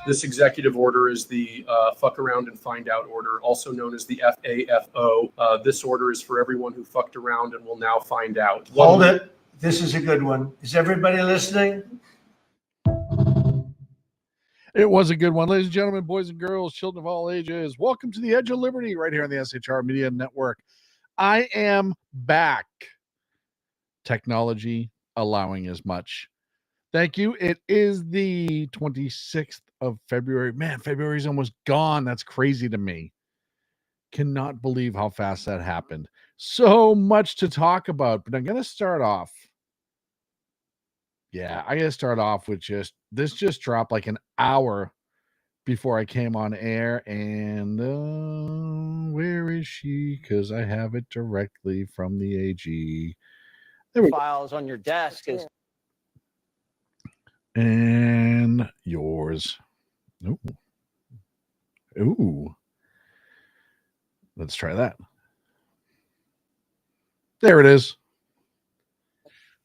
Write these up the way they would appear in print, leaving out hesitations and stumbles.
This executive order is the fuck around and find out order, also known as the FAFO. This order is for everyone who fucked around and will now find out. Hold it. This is a good one. Is everybody listening? It was a good one. Ladies and gentlemen, boys and girls, children of all ages, welcome to the Edge of Liberty right here on the SHR Media Network. I am back. Technology allowing as much. Thank you. It is the 26th of February. Man, February's almost gone. That's crazy to me. Cannot believe how fast that happened. So much to talk about, but I'm going to start off. Yeah, I got to start off with this just dropped like an hour before I came on air. And where is she? Because I have it directly from the AG. There we go. Files on your desk is. And yours. Ooh. Ooh. Let's try that. There it is.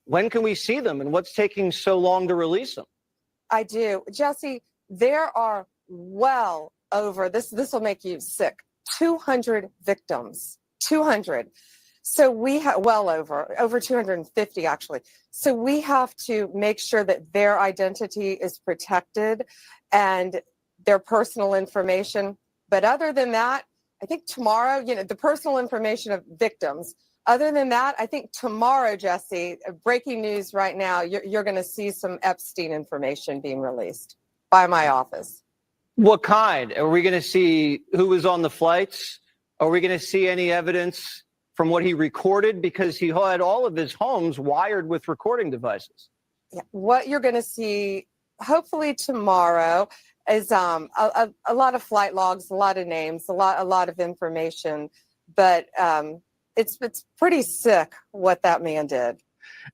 When can we see them, and what's taking so long to release them? I do. Jesse, there are well over, this will make you sick, 200 victims. 200. So we have over 250 actually. So we have to make sure that their identity is protected and their personal information. But other than that, I think tomorrow, the personal information of victims. Other than that, I think tomorrow, Jesse, breaking news right now, you're going to see some Epstein information being released by my office. What kind? Are we going to see who was on the flights? Are we going to see any evidence from what he recorded? Because he had all of his homes wired with recording devices. Yeah. What you're going to see, hopefully tomorrow, is a lot of flight logs, a lot of names, a lot of information. But it's pretty sick what that man did.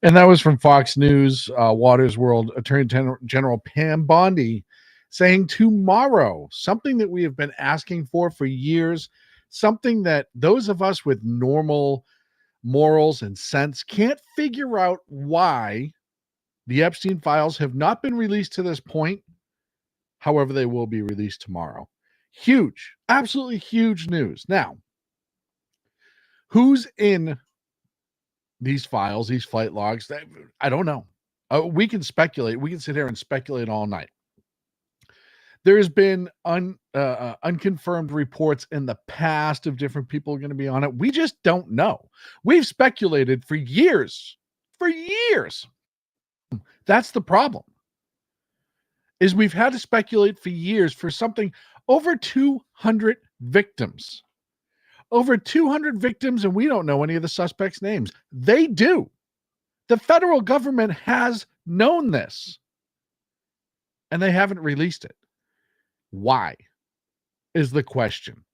And that was from Fox News, Waters World Attorney General Pam Bondi saying tomorrow, something that we have been asking for years, something that those of us with normal morals and sense can't figure out why the Epstein files have not been released to this point. However, they will be released tomorrow. Huge, absolutely huge news. Now, who's in these files, these flight logs? I don't know. We can speculate. We can sit here and speculate all night. There's been unconfirmed reports in the past of different people going to be on it. We just don't know. We've speculated for years. For years. That's the problem. Is we've had to speculate for years for something over 200 victims. Over 200 victims, and we don't know any of the suspects' names. They do. The federal government has known this, and they haven't released it. Why is the question?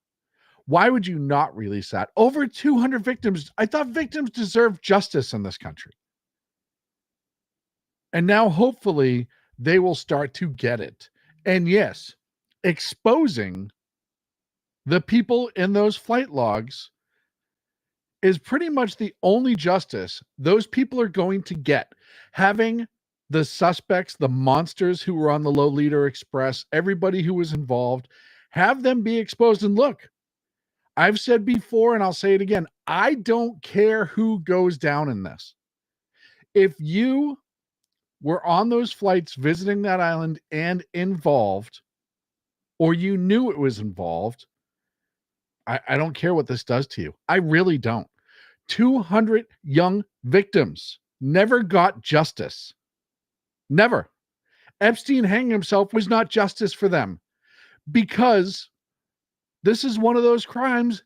Why would you not release that? Over 200 victims. I thought victims deserve justice in this country. And now hopefully they will start to get it. And yes, exposing the people in those flight logs is pretty much the only justice those people are going to get. Having the suspects, the monsters who were on the Lolita Express, everybody who was involved, have them be exposed. And look, I've said before, and I'll say it again, I don't care who goes down in this. If you were on those flights visiting that island and involved, or you knew it was involved, I don't care what this does to you. I really don't. 200 young victims never got justice. Never. Epstein hanging himself was not justice for them, because this is one of those crimes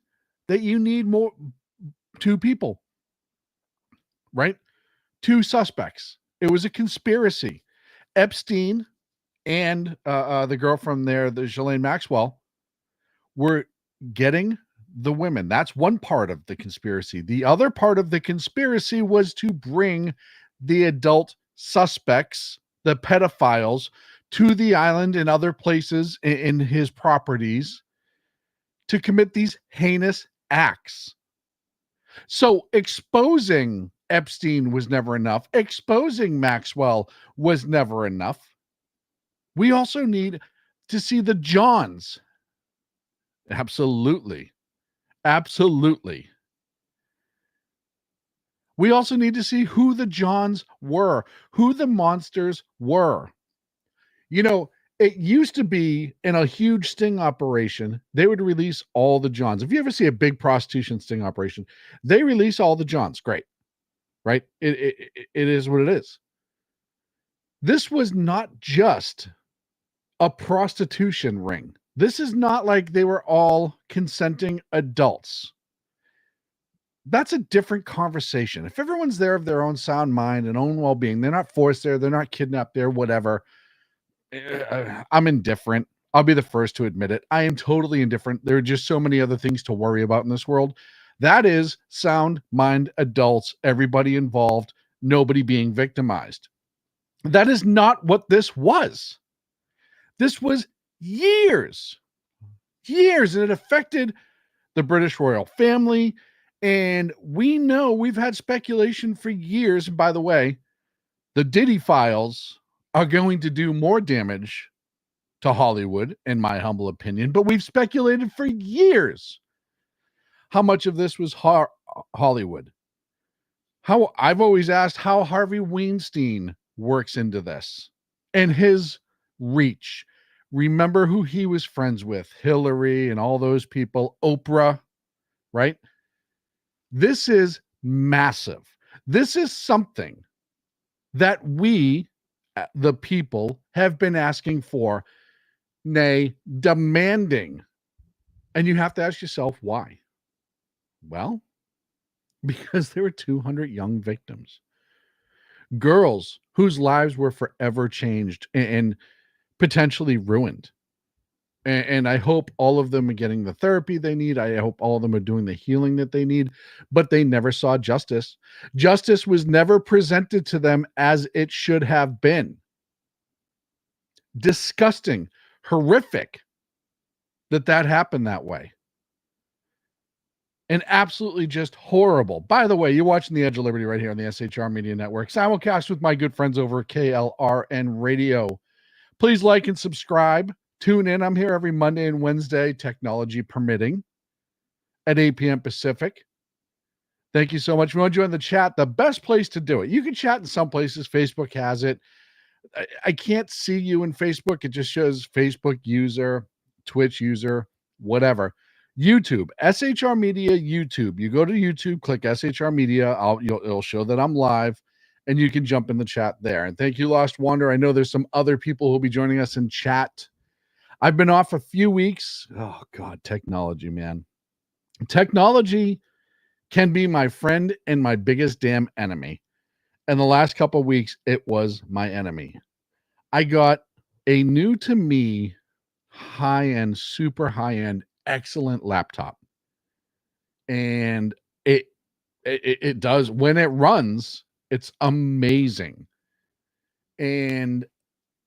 that you need more, two people, right? Two suspects. It was a conspiracy. Epstein and the girl from there, the Ghislaine Maxwell, were getting the women. That's one part of the conspiracy. The other part of the conspiracy was to bring the adult suspects, the pedophiles, to the island and other places in his properties to commit these heinous acts. So exposing Epstein was never enough. Exposing Maxwell was never enough. We also need to see the Johns. Absolutely. Absolutely. We also need to see who the Johns were, who the monsters were. You know, it used to be in a huge sting operation, they would release all the Johns. If you ever see a big prostitution sting operation, they release all the Johns. Great. Right? It is what it is. This was not just a prostitution ring. This is not like they were all consenting adults. That's a different conversation. If everyone's there of their own sound mind and own well-being, they're not forced there, they're not kidnapped there, whatever. I'm indifferent. I'll be the first to admit it. I am totally indifferent. There are just so many other things to worry about in this world. That is sound mind adults, everybody involved, nobody being victimized. That is not what this was. This was years, and it affected the British royal family. And we know, we've had speculation for years. And by the way, the Diddy files are going to do more damage to Hollywood, in my humble opinion. But we've speculated for years how much of this was Hollywood. How I've always asked how Harvey Weinstein works into this and his reach. Remember who he was friends with, Hillary and all those people, Oprah, right? This is massive. This is something that we, the people, have been asking for, nay, demanding. And you have to ask yourself, why? Well, because there were 200 young victims. Girls whose lives were forever changed and potentially ruined. And I hope all of them are getting the therapy they need. I hope all of them are doing the healing that they need, but they never saw justice. Justice was never presented to them as it should have been. Disgusting, horrific that happened that way. And absolutely just horrible. By the way, you're watching The Edge of Liberty right here on the SHR Media Network, simulcast with my good friends over at KLRN Radio. Please like and subscribe. Tune in. I'm here every Monday and Wednesday, technology permitting, at 8 p.m. Pacific. Thank you so much. If you want to join the chat, the best place to do it. You can chat in some places. Facebook has it. I can't see you in Facebook. It just shows Facebook user, Twitch user, whatever. YouTube, SHR Media YouTube. You go to YouTube, click SHR Media. It'll show that I'm live, and you can jump in the chat there. And thank you, Lost Wander. I know there's some other people who will be joining us in chat. I've been off a few weeks. Oh, God, technology, man. Technology can be my friend and my biggest damn enemy. And the last couple of weeks, it was my enemy. I got a new to me, high-end, super high-end, excellent laptop. And it does, when it runs, it's amazing. and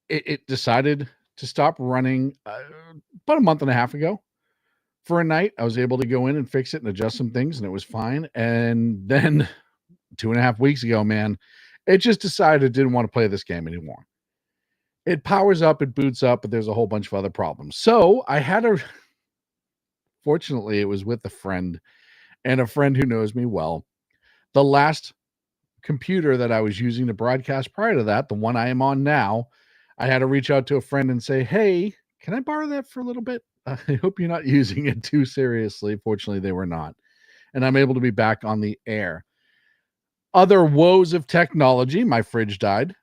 it decided to stop running about a month and a half ago. For a night, I was able to go in and fix it and adjust some things, and it was fine. And then 2.5 weeks ago, man, it just decided it didn't want to play this game anymore. It powers up, it boots up, but there's a whole bunch of other problems. So I had fortunately, it was with a friend, and a friend who knows me well. The last computer that I was using to broadcast prior to that, the one I am on now, I had to reach out to a friend and say, hey, can I borrow that for a little bit? I hope you're not using it too seriously. Fortunately, they were not. And I'm able to be back on the air. Other woes of technology, my fridge died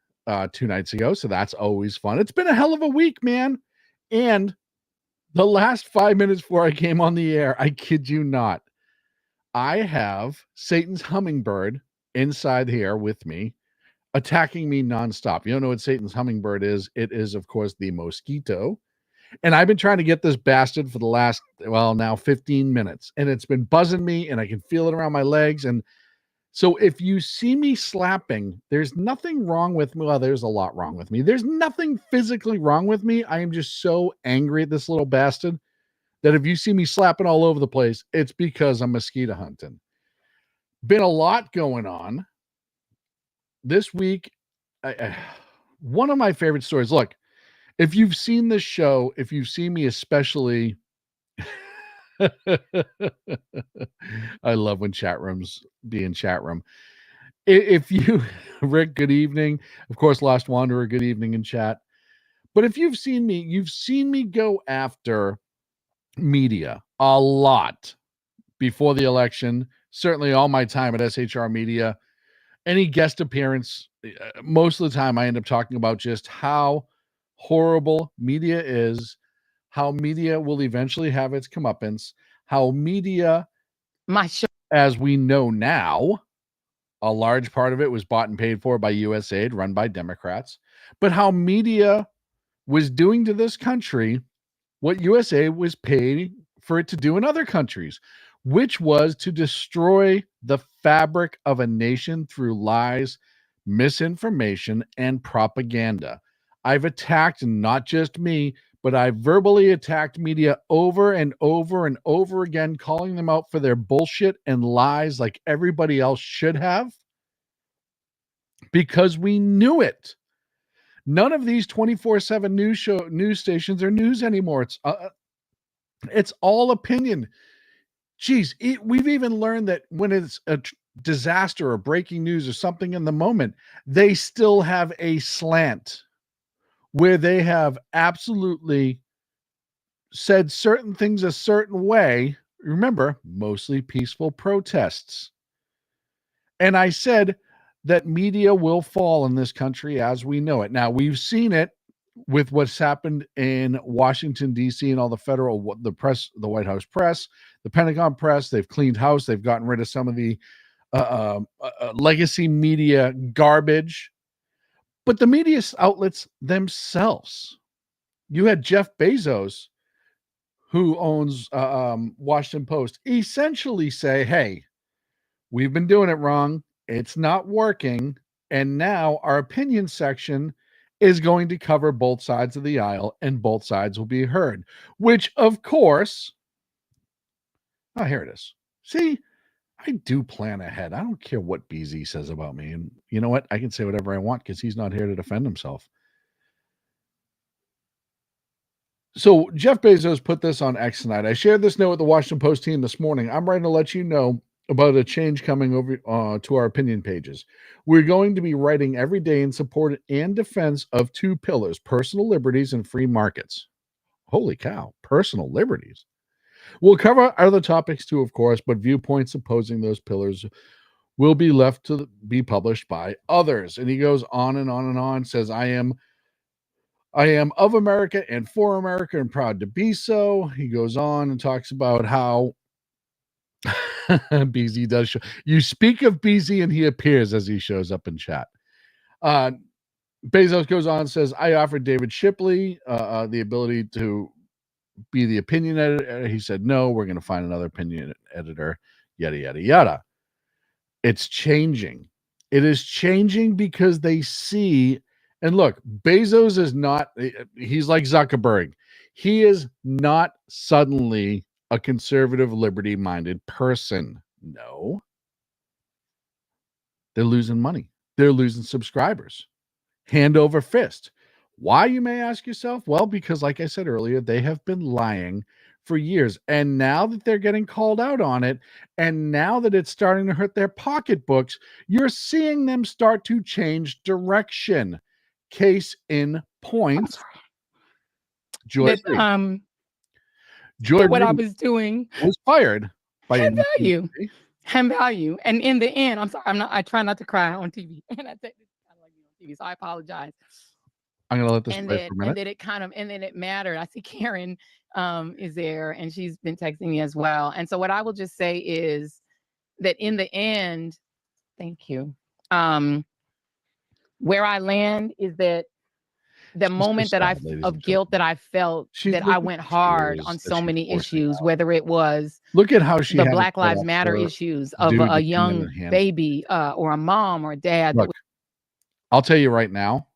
2 nights ago, so that's always fun. It's been a hell of a week, man. And the last 5 minutes before I came on the air, I kid you not, I have Satan's hummingbird inside here with me, attacking me nonstop. You don't know what Satan's hummingbird is. It is, of course, the mosquito. And I've been trying to get this bastard for the last, now 15 minutes. And it's been buzzing me, and I can feel it around my legs. And so if you see me slapping, there's nothing wrong with me. Well, there's a lot wrong with me. There's nothing physically wrong with me. I am just so angry at this little bastard that if you see me slapping all over the place, it's because I'm mosquito hunting. Been a lot going on this week. One of my favorite stories. Look, if you've seen this show, if you've seen me especially, I love when chat rooms be in chat room. If you, Rick, good evening. Of course, Lost Wanderer, good evening in chat. But if you've seen me go after media a lot before the election, certainly all my time at SHR Media, any guest appearance, most of the time I end up talking about just how horrible media is, how media will eventually have its comeuppance, how media, as we know now, a large part of it was bought and paid for by USAID, run by Democrats, but how media was doing to this country what USAID was paid for it to do in other countries, which was to destroy the fabric of a nation through lies, misinformation, and propaganda. I've attacked not just me, but I've verbally attacked media over and over and over again, calling them out for their bullshit and lies like everybody else should have, because we knew it. None of these 24/7 news stations are news anymore. It's all opinion. Geez, we've even learned that when it's a disaster or breaking news or something in the moment, they still have a slant where they have absolutely said certain things a certain way. Remember, mostly peaceful protests. And I said that media will fall in this country as we know it. Now, we've seen it with what's happened in Washington, D.C. and all the press, the White House press, the Pentagon press. They've cleaned house. They've gotten rid of some of the legacy media garbage. But the media outlets themselves, you had Jeff Bezos, who owns Washington Post, essentially say, hey, we've been doing it wrong. It's not working. And now our opinion section is going to cover both sides of the aisle and both sides will be heard, which of course, here it is. See, I do plan ahead. I don't care what BZ says about me. And you know what? I can say whatever I want because he's not here to defend himself. So Jeff Bezos put this on X tonight. I shared this note with the Washington Post team this morning. I'm writing to let you know about a change coming over to our opinion pages. We're going to be writing every day in support and defense of 2 pillars, personal liberties and free markets. Holy cow, personal liberties. We'll cover other topics too, of course, but viewpoints opposing those pillars will be left to be published by others. And he goes on and on and on, says, I am of America and for America and proud to be so. He goes on and talks about how BZ does show. You speak of BZ and he appears as he shows up in chat. Bezos goes on and says, I offered David Shipley the ability to be the opinion editor. He said, no, we're going to find another opinion editor, yada, yada, yada. It's changing. It is changing because they see And look, Bezos is not, he's like Zuckerberg. He is not suddenly a conservative, liberty minded person. No. They're losing money, they're losing subscribers, hand over fist. Why, you may ask yourself? Well, because, like I said earlier, they have been lying for years. And now that they're getting called out on it, and now that it's starting to hurt their pocketbooks, you're seeing them start to change direction. Case in point, Joy That Reid. Joy that what I Reid was doing was fired by had NBC. value. Had value. And in the end, I'm sorry, I try not to cry on TV. And I take this kind of like on TV, so I apologize. I'm gonna let this And play that for a minute. and that it kind of and then it mattered. I see Karen is there, and she's been texting me as well. And so what I will just say is that in the end, thank you. Where I land is that the She's so moment that sad, ladies of and guilt that I felt She's that I looking went at hard tears on that so she's many forcing issues, out. whether it was Look at how she the had to Black put Lives up Matter her issues of dude a to come in young and hand. baby or a mom or a dad. Look, I'll tell you right now,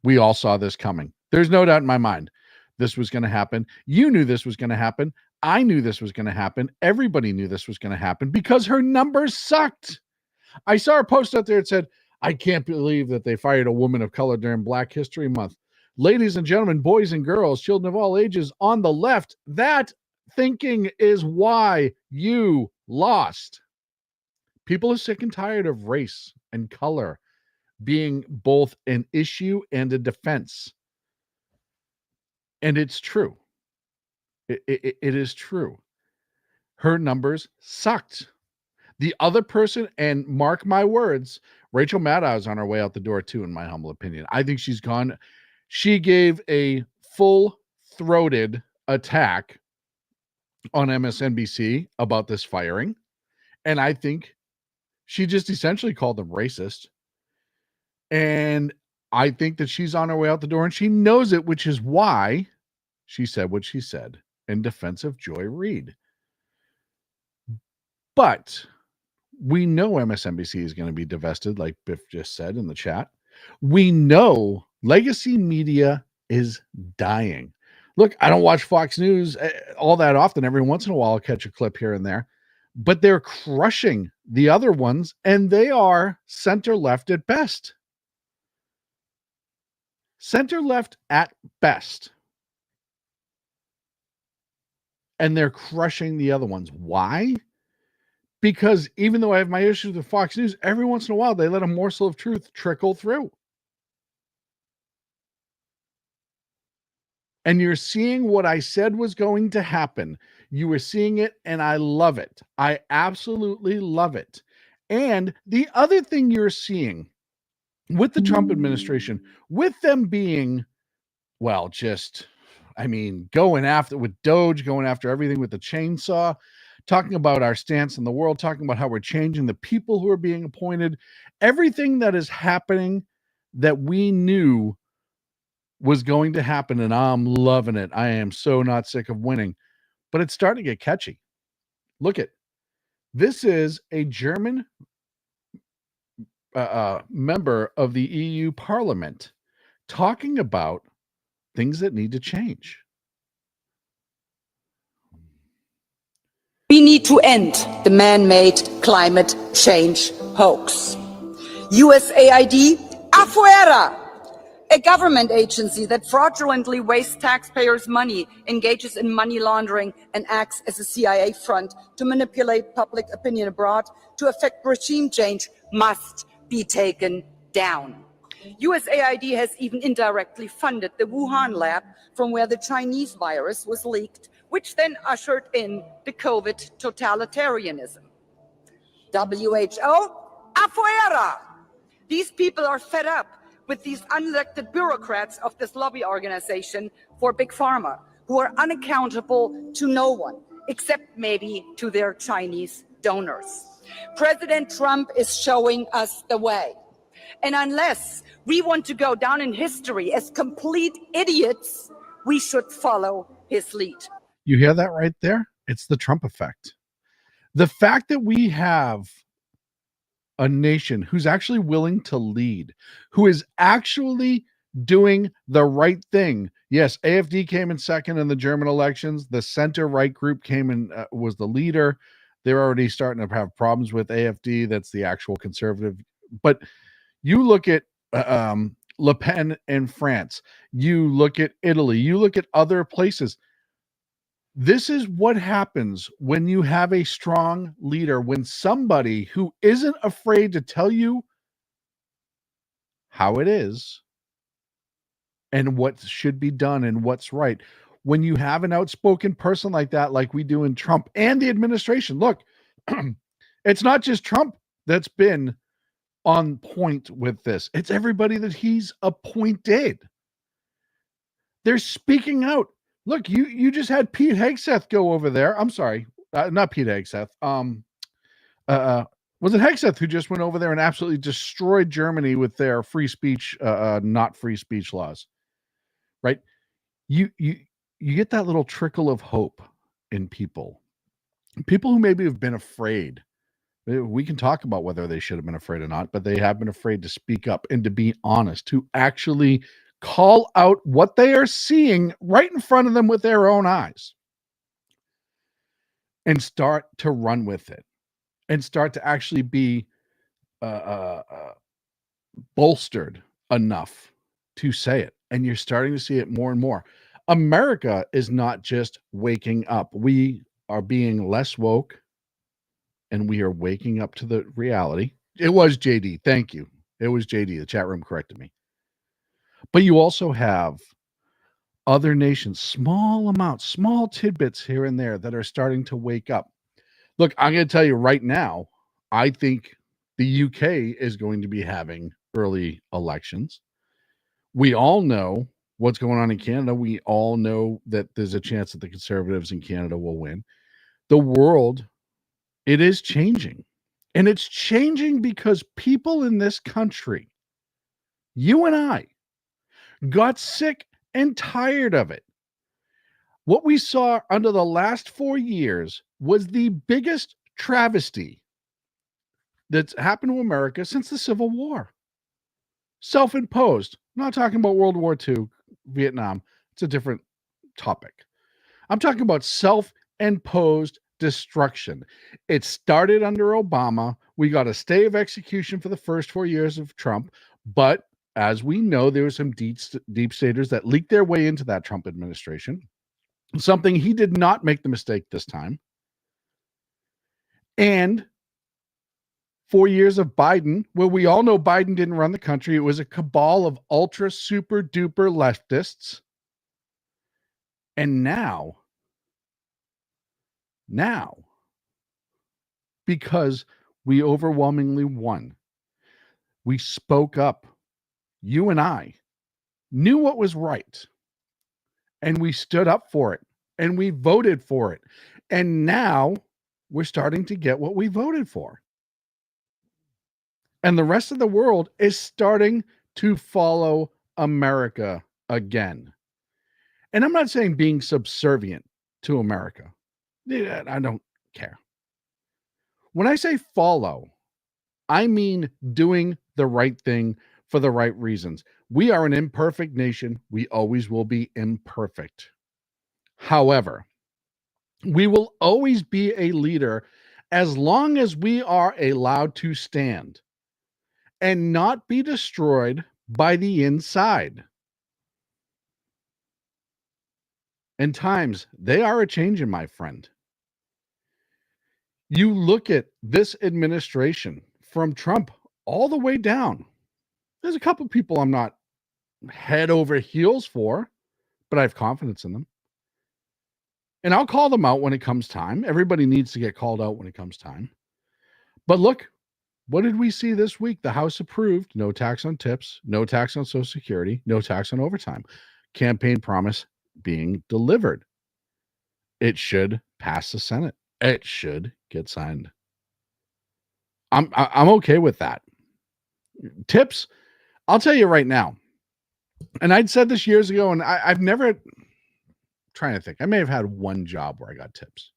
we all saw this coming. There's no doubt in my mind this was going to happen. You knew this was going to happen. I knew this was going to happen. Everybody knew this was going to happen because her numbers sucked. I saw a post out there that said, I can't believe that they fired a woman of color during Black History Month. Ladies and gentlemen, boys and girls, children of all ages on the left, that thinking is why you lost. People are sick and tired of race and color being both an issue and a defense. And it's true. It is true. Her numbers sucked. The other person, and mark my words, Rachel Maddow is on her way out the door too, in my humble opinion. I think she's gone. She gave a full-throated attack on MSNBC about this firing. And I think she just essentially called them racist. And I think that she's on her way out the door and she knows it, which is why she said what she said in defense of Joy Reid. But we know MSNBC is going to be divested, like Biff just said in the chat. We know legacy media is dying. Look, I don't watch Fox News all that often. Every once in a while, I'll catch a clip here and there. But they're crushing the other ones, and they are center-left at best. Center-left at best. And they're crushing the other ones. Why? Because even though I have my issues with Fox News, every once in a while, they let a morsel of truth trickle through. And you're seeing what I said was going to happen. You were seeing it, and I love it. I absolutely love it. And the other thing you're seeing with the Trump administration, with them being, well, just, I mean, going after with Doge, going after everything with the chainsaw, talking about our stance in the world, talking about how we're changing the people who are being appointed, everything that is happening that we knew was going to happen, and I'm loving it. I am so not sick of winning, but it's starting to get catchy. Look at this is a German member of the EU Parliament talking about things that need to change. We need to end the man-made climate change hoax. USAID, afuera! A government agency that fraudulently wastes taxpayers' money, engages in money laundering, and acts as a CIA front to manipulate public opinion abroad to affect regime change must be taken down. USAID has even indirectly funded the Wuhan lab from where the Chinese virus was leaked, which then ushered in the COVID totalitarianism. WHO, afuera! These people are fed up with these unelected bureaucrats of this lobby organization for Big Pharma, who are unaccountable to no one, except maybe to their Chinese donors. President Trump is showing us the way. And unless we want to go down in history as complete idiots, we should follow his lead. You hear that right there? It's the Trump effect. The fact that we have a nation who's actually willing to lead, who is actually doing the right thing. Yes, AfD came in second in the German elections. The center-right group came in, was the leader. They're already starting to have problems with AfD. That's the actual conservative. But you look at Le Pen in France. You look at Italy. You look at other places. This is what happens when you have a strong leader, when somebody who isn't afraid to tell you how it is and what should be done and what's right. When you have an outspoken person like that, like we do in Trump and the administration, look, it's not just Trump that's been on point with this. It's everybody that he's appointed. They're speaking out. Look, you just had Pete Hegseth go over there. I'm sorry, not Pete Hegseth. Was it Hegseth who just went over there and absolutely destroyed Germany with their free speech, not free speech laws? Right? You get that little trickle of hope in people who maybe have been afraid. We can talk about whether they should have been afraid or not, but they have been afraid to speak up and to be honest, to actually call out what they are seeing right in front of them with their own eyes and start to run with it and start to actually be bolstered enough to say it. And you're starting to see it more and more. America is not just waking up. We are being less woke and we are waking up to the reality. It was JD. Thank you. It was JD. The chat room corrected me. But you also have other nations, small amounts, small tidbits here and there that are starting to wake up. Look, I'm going to tell you right now, I think the UK is going to be having early elections. We all know what's going on in Canada. We all know that there's a chance that the Conservatives in Canada will win. The world, it is changing. And it's changing because people in this country, you and I, got sick and tired of it. What we saw under the last 4 years was the biggest travesty that's happened to America since the Civil War. Self-imposed. I'm not talking about World War II, Vietnam. It's a different topic. I'm talking about self-imposed destruction. It started under Obama. We got a stay of execution for the first 4 years of Trump, but as we know, there were some deep staters that leaked their way into that Trump administration. Something he did not make the mistake this time. And 4 years of Biden, where we all know Biden didn't run the country. It was a cabal of ultra super duper leftists. And now, because we overwhelmingly won, we spoke up. You and I knew what was right. And we stood up for it. And we voted for it. And now we're starting to get what we voted for. And the rest of the world is starting to follow America again. And I'm not saying being subservient to America. I don't care. When I say follow, I mean doing the right thing for the right reasons. We are an imperfect nation. We always will be imperfect. However, we will always be a leader as long as we are allowed to stand and not be destroyed by the inside. And times, they are a changing, my friend. You look at this administration from Trump all the way down. There's a couple people I'm not head over heels for, but I have confidence in them. And I'll call them out when it comes time. Everybody needs to get called out when it comes time. But look, what did we see this week? The House approved no tax on tips, no tax on Social Security, no tax on overtime. Campaign promise being delivered. It should pass the Senate. It should get signed. I'm okay with that. Tips, I'll tell you right now. And I'd said this years ago, and I've never, trying to think, I may have had one job where I got tips.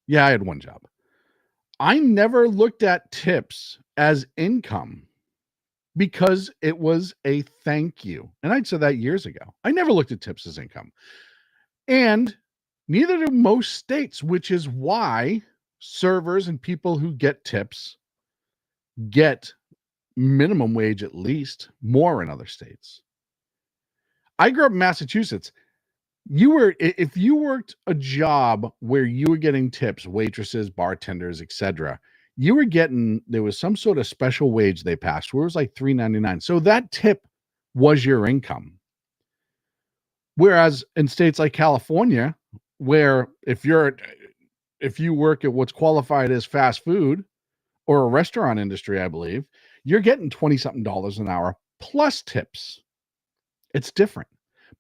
Yeah, I had one job. I never looked at tips as income. because it was a thank you. And I'd said that years ago. I never looked at tips as income. And neither do most states, which is why servers and people who get tips get minimum wage, at least more in other states. I grew up in Massachusetts. If you worked a job where you were getting tips, waitresses, bartenders, etc., you were getting, there was some sort of special wage they passed where it was like $3.99. So that tip was your income. Whereas in states like California, where if you work at what's qualified as fast food or a restaurant industry, I believe, you're getting $20-something an hour plus tips. It's different.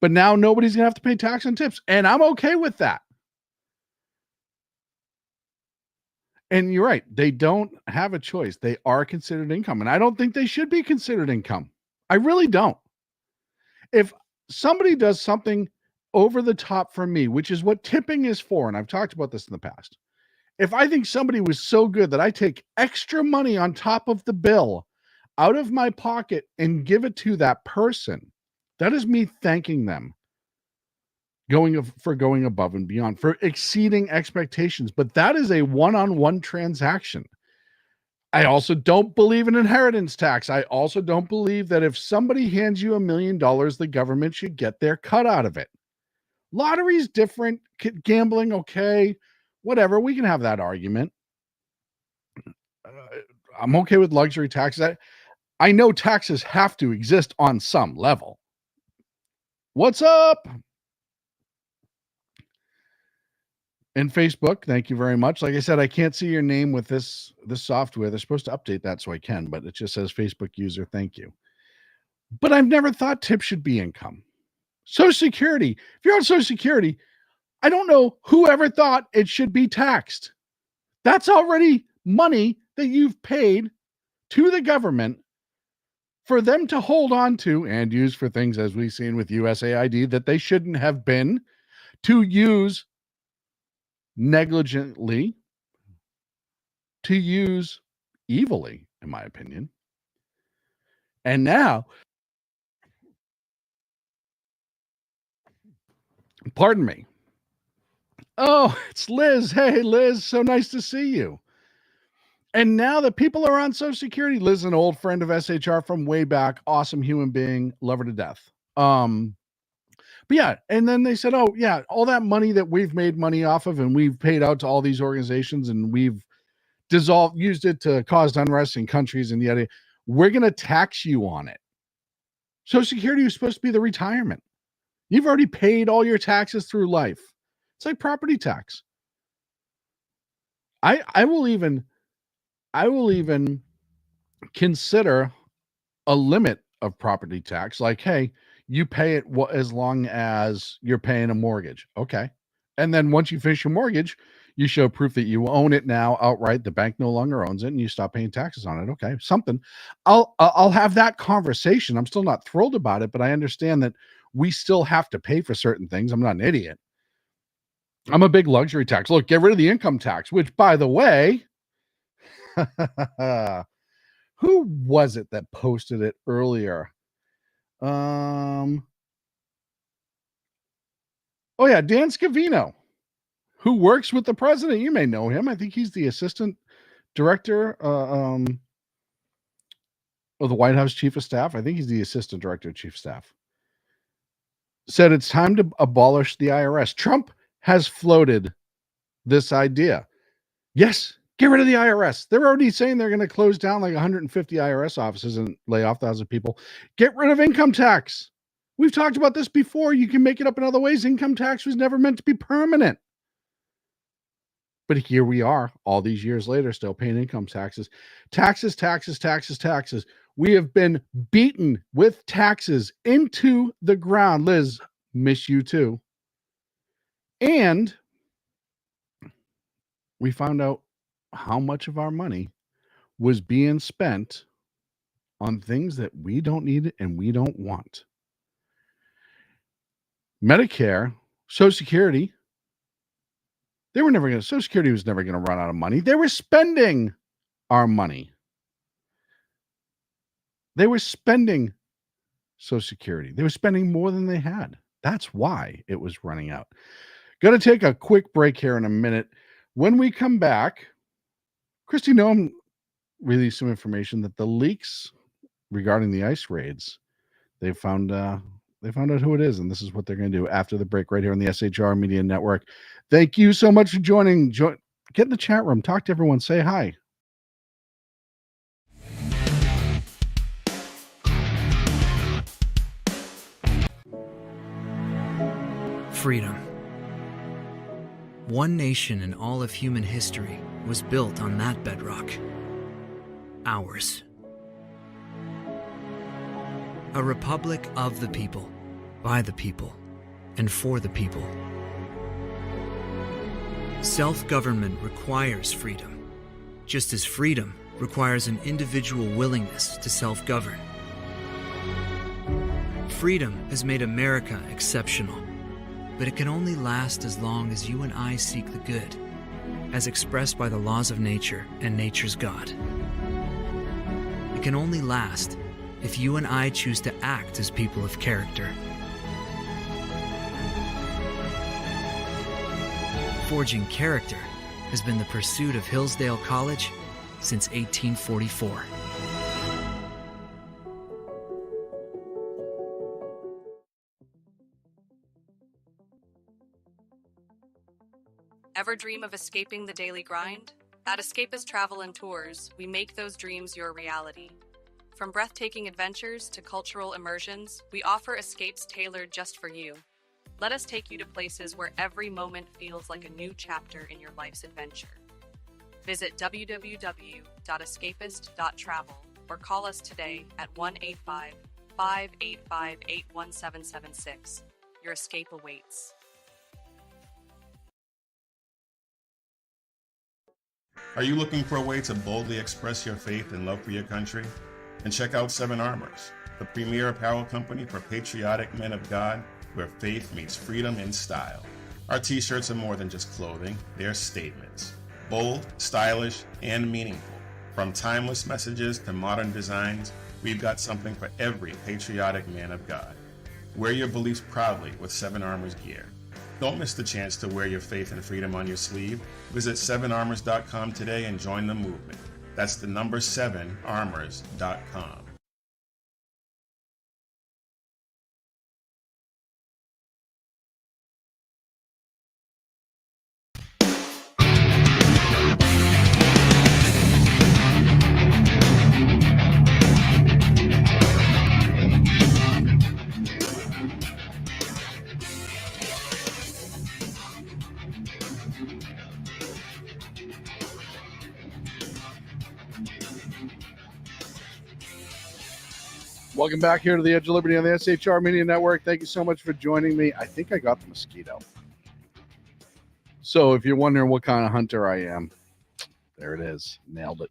But now nobody's gonna have to pay tax on tips, and I'm okay with that. And you're right, they don't have a choice. They are considered income, and I don't think they should be considered income. I really don't. If somebody does something over the top for me, which is what tipping is for, and I've talked about this in the past. If I think somebody was so good that I take extra money on top of the bill out of my pocket and give it to that person, that is me thanking them for going above and beyond, for exceeding expectations. But that is a one-on-one transaction. I also don't believe in inheritance tax. I also don't believe that if somebody hands you $1 million, the government should get their cut out of it. Lottery's different. Gambling, okay. Whatever. We can have that argument. I'm okay with luxury taxes. I know taxes have to exist on some level. What's up? And Facebook, thank you very much. Like I said, I can't see your name with this software. They're supposed to update that so I can, but it just says Facebook user, thank you. But I've never thought tips should be income. Social Security, if you're on Social Security, I don't know who ever thought it should be taxed. That's already money that you've paid to the government for them to hold on to and use for things, as we've seen with USAID, that they shouldn't have been, to use negligently, to use evilly, in my opinion. And now, pardon me. Oh, it's Liz. Hey, Liz, so nice to see you. And now that people are on Social Security, Liz, an old friend of SHR from way back, awesome human being, love her to death. But yeah, and then they said, oh yeah, all that money that we've made money off of and we've paid out to all these organizations and we've used it to cause unrest in countries, and yet we're going to tax you on it. Social Security was supposed to be the retirement. You've already paid all your taxes through life. It's like property tax. I will even consider a limit of property tax. Like, hey, you pay it as long as you're paying a mortgage. Okay. And then once you finish your mortgage, you show proof that you own it now outright. The bank no longer owns it and you stop paying taxes on it. Okay. Something. I'll have that conversation. I'm still not thrilled about it, but I understand that we still have to pay for certain things. I'm not an idiot. I'm a big luxury tax. Look, get rid of the income tax, which, by the way, who was it that posted it earlier? Oh yeah, Dan Scavino, who works with the president. You may know him. I think he's the assistant director of the White House chief of staff. I think he's the assistant director of chief of staff. Said it's time to abolish the IRS. Trump has floated this idea. Yes, get rid of the IRS. They're already saying they're going to close down like 150 IRS offices and lay off 1,000 people. Get rid of income tax. We've talked about this before. You can make it up in other ways. Income tax was never meant to be permanent. But here we are, all these years later, still paying income taxes. Taxes, taxes, taxes, taxes. We have been beaten with taxes into the ground. Liz, miss you too. And we found out how much of our money was being spent on things that we don't need and we don't want. Medicare, Social Security, Social Security was never going to run out of money. They were spending our money. They were spending Social Security. They were spending more than they had. That's why it was running out. Going to take a quick break here in a minute. When we come back, Kristi Noem released some information that the leaks regarding the ICE raids, they found out who it is, and this is what they're going to do after the break right here on the SHR Media Network. Thank you so much for joining. Get in the chat room, talk to everyone, say hi. Freedom. One nation in all of human history was built on that bedrock. Ours. A republic of the people, by the people, and for the people. Self-government requires freedom, just as freedom requires an individual willingness to self-govern. Freedom has made America exceptional, but it can only last as long as you and I seek the good, as expressed by the laws of nature and nature's God. It can only last if you and I choose to act as people of character. Forging character has been the pursuit of Hillsdale College since 1844. Ever dream of escaping the daily grind? At Escapist Travel and Tours, we make those dreams your reality. From breathtaking adventures to cultural immersions, we offer escapes tailored just for you. Let us take you to places where every moment feels like a new chapter in your life's adventure. Visit www.escapist.travel or call us today at 1-855-885-81776. Your escape awaits. Are you looking for a way to boldly express your faith and love for your country? And check out Seven Armors, the premier apparel company for patriotic men of God, where faith meets freedom in style. Our t-shirts are more than just clothing, they're statements. Bold, stylish, and meaningful. From timeless messages to modern designs, we've got something for every patriotic man of God. Wear your beliefs proudly with Seven Armors gear. Don't miss the chance to wear your faith and freedom on your sleeve. Visit 7armors.com today and join the movement. That's the number 7armors.com. Welcome back here to the Edge of Liberty on the SHR Media Network. Thank you so much for joining me. I think I got the mosquito. So if you're wondering what kind of hunter I am, there it is. Nailed it.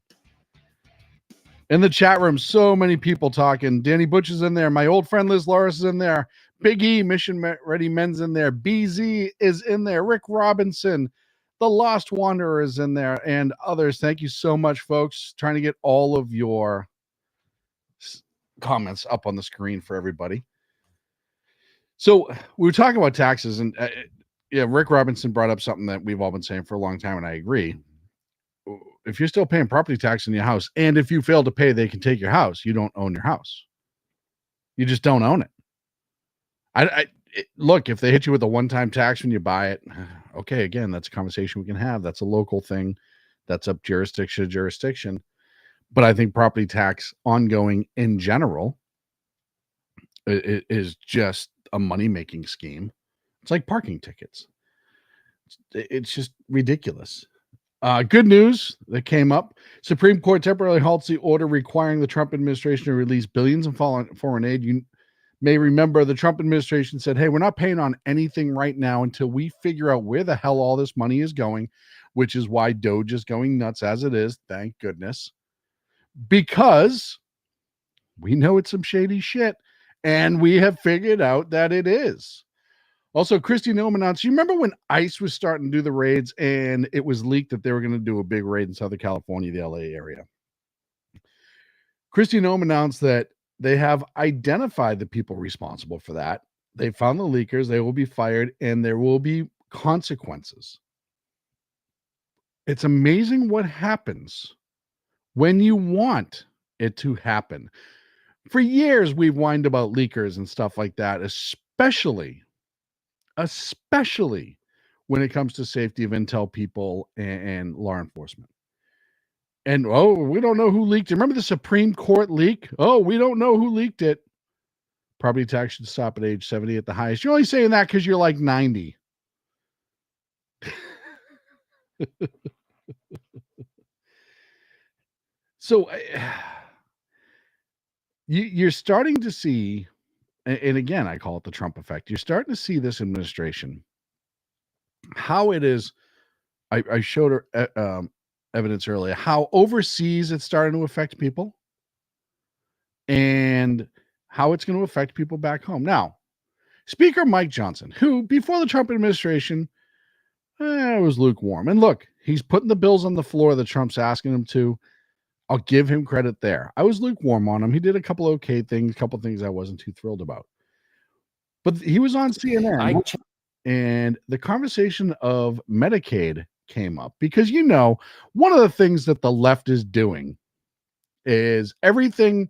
In the chat room, so many people talking. Danny Butch is in there. My old friend Liz Loris is in there. Big E, Mission Ready Men's in there. BZ is in there. Rick Robinson, The Lost Wanderer is in there, and others. Thank you so much, folks. Trying to get all of your comments up on the screen for everybody. So we were talking about taxes, and Rick Robinson brought up something that we've all been saying for a long time, and I agree. If you're still paying property tax in your house, and if you fail to pay, they can take your house. You don't own your house. You just don't own it. Look, if they hit you with a one-time tax when you buy it, okay, again, that's a conversation we can have. That's a local thing. That's up jurisdiction to jurisdiction. But I think property tax ongoing in general is just a money-making scheme. It's like parking tickets. It's just ridiculous. Good news that came up. Supreme Court temporarily halts the order requiring the Trump administration to release billions in foreign aid. You may remember the Trump administration said, hey, we're not paying on anything right now until we figure out where the hell all this money is going, which is why Doge is going nuts as it is. Thank goodness. Because we know it's some shady shit, and we have figured out that it is. Also, Kristi Noem announced, you remember when ICE was starting to do the raids, and it was leaked that they were going to do a big raid in Southern California, the LA area? Kristi Noem announced that they have identified the people responsible for that. They found the leakers, they will be fired, and there will be consequences. It's amazing what happens when you want it to happen. For years, we've whined about leakers and stuff like that, especially when it comes to safety of intel people and law enforcement. And we don't know who leaked it. Remember the Supreme Court leak? We don't know who leaked it. Property tax should stop at age 70 at the highest. You're only saying that because you're like 90. So you're starting to see, and again, I call it the Trump effect. You're starting to see this administration, how it is. I showed her evidence earlier, how overseas it's starting to affect people and how it's going to affect people back home. Now, Speaker Mike Johnson, who before the Trump administration was lukewarm. And look, he's putting the bills on the floor that Trump's asking him to. I'll give him credit there. I was lukewarm on him. He did a couple of okay things, a couple of things I wasn't too thrilled about. But he was on CNN, and the conversation of Medicaid came up because, one of the things that the left is doing is everything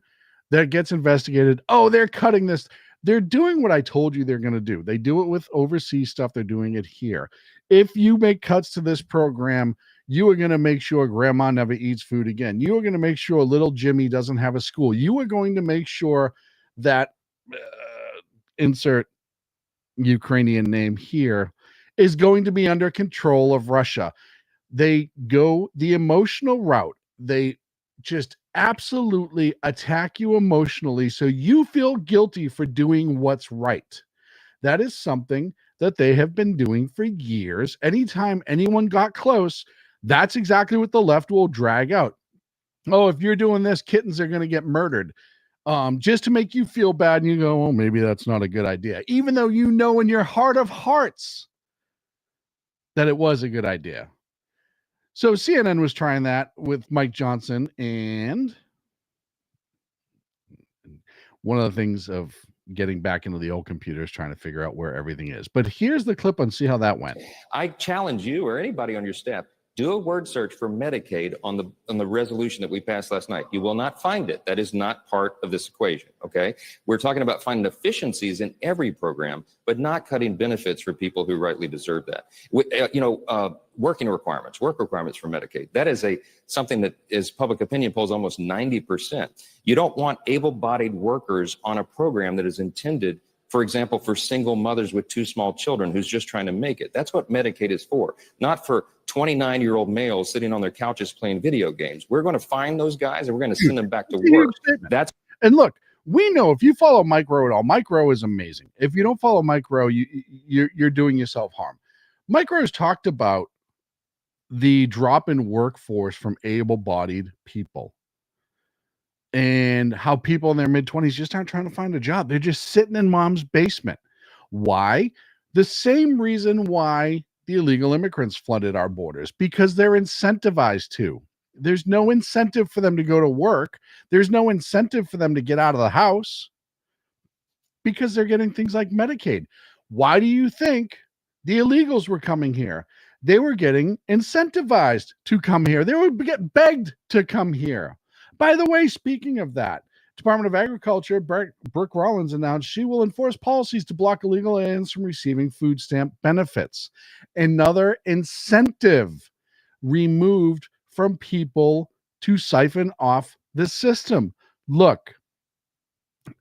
that gets investigated. They're cutting this. They're doing what I told you they're going to do. They do it with overseas stuff. They're doing it here. If you make cuts to this program, you are going to make sure grandma never eats food again. You are going to make sure little Jimmy doesn't have a school. You are going to make sure that insert Ukrainian name here is going to be under control of Russia. They go the emotional route. They just absolutely attack you emotionally so you feel guilty for doing what's right. That is something that they have been doing for years. Anytime anyone got close, that's exactly what the left will drag out. If you're doing this, kittens are going to get murdered. Just to make you feel bad, and you go, maybe that's not a good idea. Even though you know in your heart of hearts that it was a good idea. So CNN was trying that with Mike Johnson, and one of the things of getting back into the old computer is trying to figure out where everything is. But here's the clip and see how that went. I challenge you or anybody on your staff, do a word search for Medicaid on the resolution that we passed last night. You will not find it. That is not part of this equation, okay? We're talking about finding efficiencies in every program, but not cutting benefits for people who rightly deserve that. Work requirements for Medicaid. That is something that is public opinion polls almost 90%. You don't want able-bodied workers on a program that is intended, for example, for single mothers with 2 small children who's just trying to make it. That's what Medicaid is for, not for 29-year-old males sitting on their couches playing video games. We're going to find those guys and we're going to send them back to work. And look, we know if you follow Mike Rowe at all, Mike Rowe is amazing. If you don't follow Mike Rowe, you're doing yourself harm. Mike Rowe has talked about the drop in workforce from able-bodied people and how people in their mid-20s just aren't trying to find a job. They're just sitting in mom's basement. Why? The same reason why the illegal immigrants flooded our borders, because they're incentivized to. There's no incentive for them to go to work. There's no incentive for them to get out of the house because they're getting things like Medicaid. Why do you think the illegals were coming here? They were getting incentivized to come here. They would get begged to come here. By the way, speaking of that, Department of Agriculture, Brooke Rollins announced she will enforce policies to block illegal aliens from receiving food stamp benefits. Another incentive removed from people to siphon off the system. Look,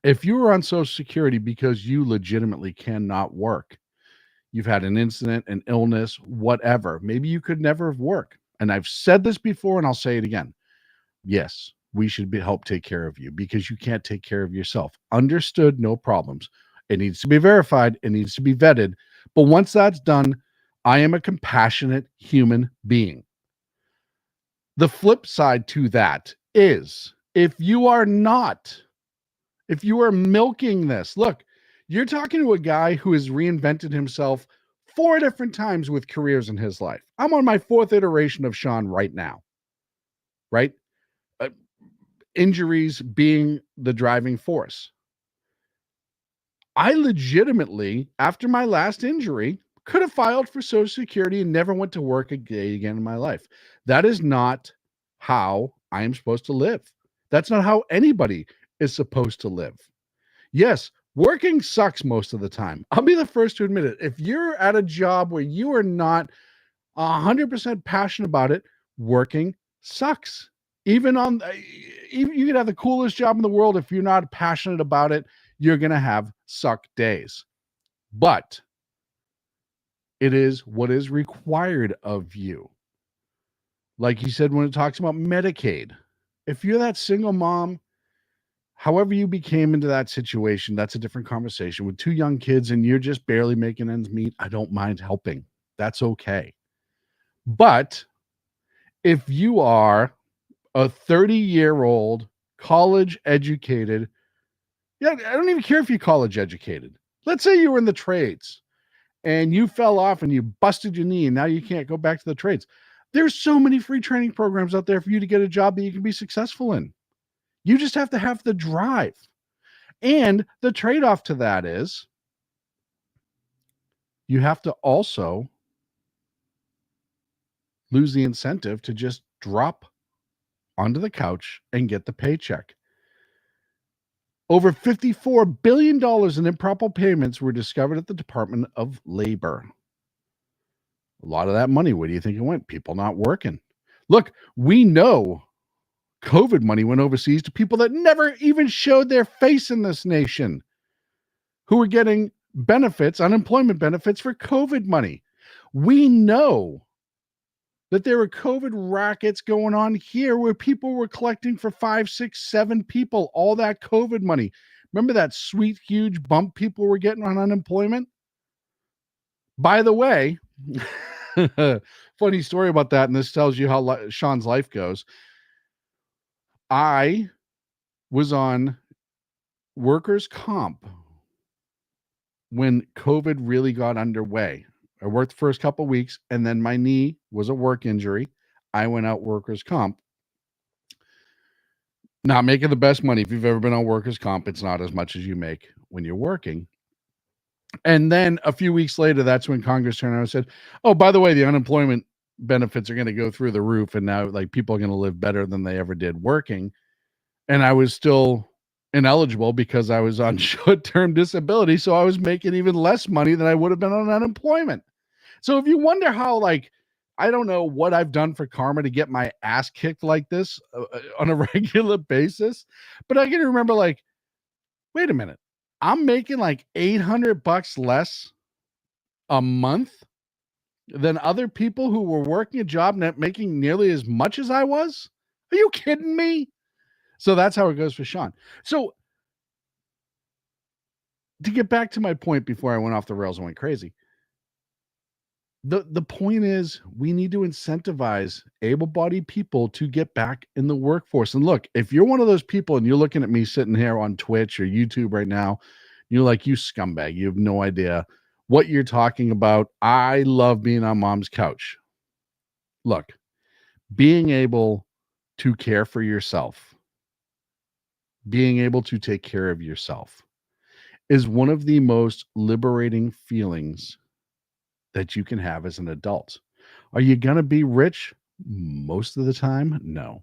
if you were on Social Security because you legitimately cannot work, you've had an incident, an illness, whatever, maybe you could never have worked. And I've said this before and I'll say it again. Yes, we should help take care of you because you can't take care of yourself. Understood, no problems. It needs to be verified. It needs to be vetted. But once that's done, I am a compassionate human being. The flip side to that is if you are milking this, look, you're talking to a guy who has reinvented himself 4 different times with careers in his life. I'm on my 4th iteration of Sean right now, right? injuries being the driving force. I legitimately, after my last injury, could have filed for Social Security and never went to work a day again in my life. That is not how I am supposed to live. That's not how anybody is supposed to live. Yes, working sucks most of the time. I'll be the first to admit it. If you're at a job where you are not 100% passionate about it, working sucks. Even you could have the coolest job in the world. If you're not passionate about it, you're going to have suck days. But it is what is required of you. Like you said, when it talks about Medicaid, if you're that single mom, however you became into that situation, that's a different conversation. With 2 young kids and you're just barely making ends meet, I don't mind helping. That's okay. But if you are a 30-year-old college educated, yeah, I don't even care if you're college educated. Let's say you were in the trades and you fell off and you busted your knee and now you can't go back to the trades. There's so many free training programs out there for you to get a job that you can be successful in. You just have to have the drive. And the trade-off to that is you have to also lose the incentive to just drop onto the couch and get the paycheck. Over $54 billion in improper payments were discovered at the Department of Labor. A lot of that money, where do you think it went? People not working. Look, we know COVID money went overseas to people that never even showed their face in this nation, who were getting benefits, unemployment benefits for COVID money. We know that there were COVID rackets going on here where people were collecting for 5, 6, 7 people, all that COVID money. Remember that sweet, huge bump people were getting on unemployment? By the way, funny story about that, and this tells you how Sean's life goes. I was on workers' comp when COVID really got underway. I worked the first couple of weeks, and then my knee was a work injury. I went out workers' comp. Not making the best money. If you've ever been on workers' comp, it's not as much as you make when you're working. And then a few weeks later, that's when Congress turned around and said, oh, by the way, the unemployment benefits are going to go through the roof, and now like people are going to live better than they ever did working. And I was still ineligible because I was on short-term disability, so I was making even less money than I would have been on unemployment. So if you wonder how, like, I don't know what I've done for karma to get my ass kicked like this on a regular basis, but I can remember, like, wait a minute, I'm making like $800 less a month than other people who were working a job not making nearly as much as I was? Are you kidding me? So that's how it goes for Sean. So to get back to my point before I went off the rails and went crazy, the point is we need to incentivize able-bodied people to get back in the workforce. And look, if you're one of those people and you're looking at me sitting here on Twitch or YouTube right now, you're like, you scumbag, you have no idea what you're talking about. I love being on mom's couch. Look, being able to care for yourself, being able to take care of yourself is one of the most liberating feelings that you can have as an adult. Are you going to be rich most of the time? No.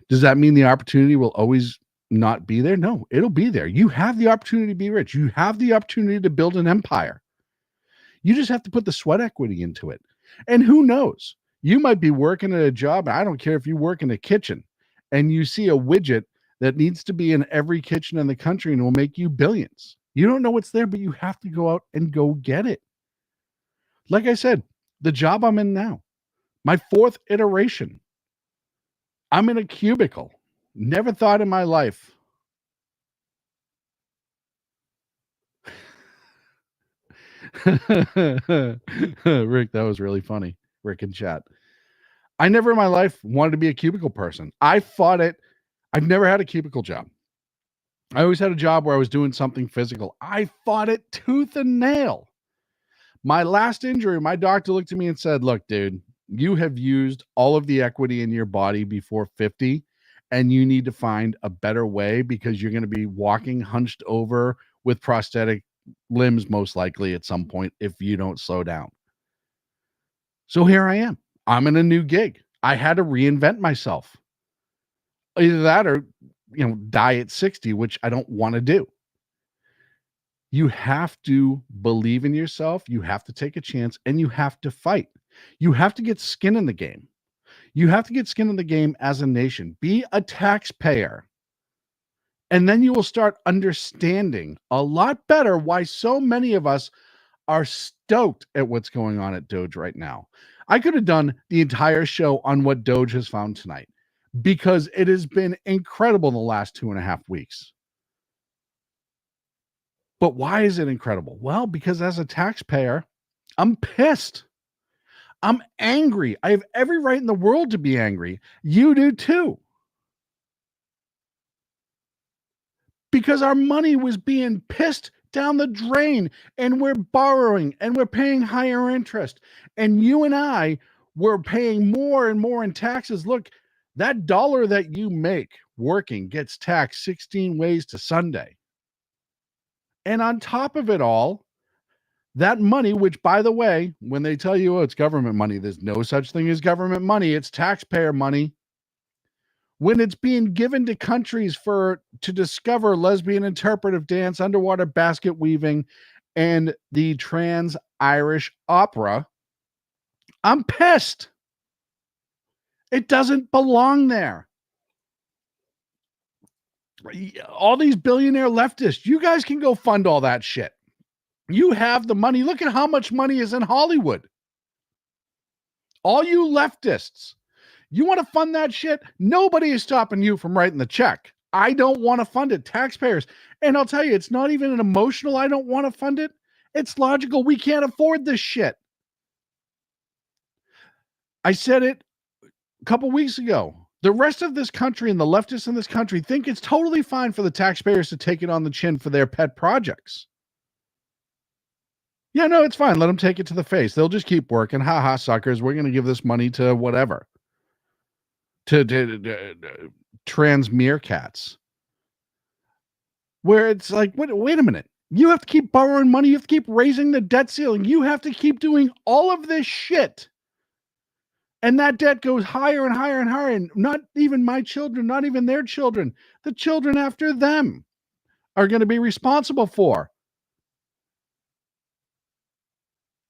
Does that mean the opportunity will always not be there? No, it'll be there. You have the opportunity to be rich. You have the opportunity to build an empire. You just have to put the sweat equity into it. And who knows? You might be working at a job. I don't care if you work in a kitchen and you see a widget that needs to be in every kitchen in the country and will make you billions. You don't know what's there, but you have to go out and go get it. Like I said, the job I'm in now, my 4th iteration, I'm in a cubicle. Never thought in my life. Rick, that was really funny. Rick in chat. I never in my life wanted to be a cubicle person. I fought it. I've never had a cubicle job. I always had a job where I was doing something physical. I fought it tooth and nail. My last injury, my doctor looked at me and said, look, dude, you have used all of the equity in your body before 50, and you need to find a better way because you're going to be walking hunched over with prosthetic limbs most likely at some point if you don't slow down. So here I am. I'm in a new gig. I had to reinvent myself. Either that or, die at 60, which I don't want to do. You have to believe in yourself. You have to take a chance and you have to fight. You have to get skin in the game. You have to get skin in the game as a nation. Be a taxpayer. And then you will start understanding a lot better why so many of us are stoked at what's going on at Doge right now. I could have done the entire show on what Doge has found tonight because it has been incredible in the last 2.5 weeks. But why is it incredible? Well, because as a taxpayer, I'm pissed. I'm angry. I have every right in the world to be angry. You do too. Because our money was being pissed down the drain and we're borrowing and we're paying higher interest. And you and I were paying more and more in taxes. Look, that dollar that you make working gets taxed 16 ways to Sunday. And on top of it all, that money, which, by the way, when they tell you, oh, it's government money, there's no such thing as government money. It's taxpayer money. When it's being given to countries to discover lesbian interpretive dance, underwater basket weaving, and the trans-Irish opera, I'm pissed. It doesn't belong there. All these billionaire leftists, you guys can go fund all that shit. You have the money. Look at how much money is in Hollywood. All you leftists, you want to fund that shit? Nobody is stopping you from writing the check. I don't want to fund it. Taxpayers. And I'll tell you, it's not even an emotional, I don't want to fund it. It's logical. We can't afford this shit. I said it a couple weeks ago. The rest of this country and the leftists in this country think it's totally fine for the taxpayers to take it on the chin for their pet projects. Yeah, no, it's fine. Let them take it to the face. They'll just keep working. Ha ha, suckers. We're going to give this money to whatever. To trans meerkats. Where it's like, wait a minute. You have to keep borrowing money. You have to keep raising the debt ceiling. You have to keep doing all of this shit. And that debt goes higher and higher and higher. And not even my children, not even their children. The children after them are going to be responsible for.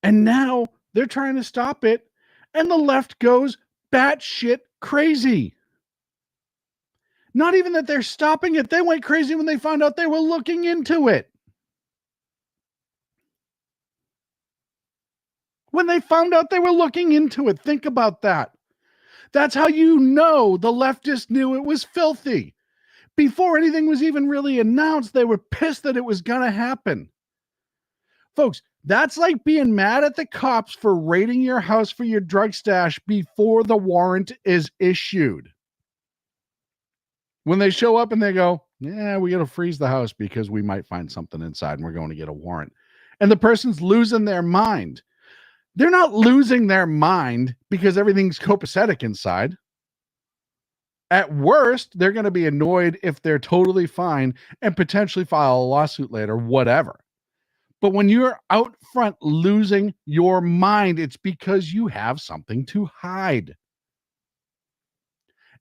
And now they're trying to stop it. And the left goes batshit crazy. Not even that they're stopping it. They went crazy when they found out they were looking into it. When they found out they were looking into it, think about that. That's how you know the leftists knew it was filthy. Before anything was even really announced, they were pissed that it was going to happen. Folks, that's like being mad at the cops for raiding your house for your drug stash before the warrant is issued. When they show up and they go, yeah, we got to freeze the house because we might find something inside and we're going to get a warrant. And the person's losing their mind. They're not losing their mind because everything's copacetic inside. At worst, they're going to be annoyed if they're totally fine and potentially file a lawsuit later, whatever. But when you're out front losing your mind, it's because you have something to hide.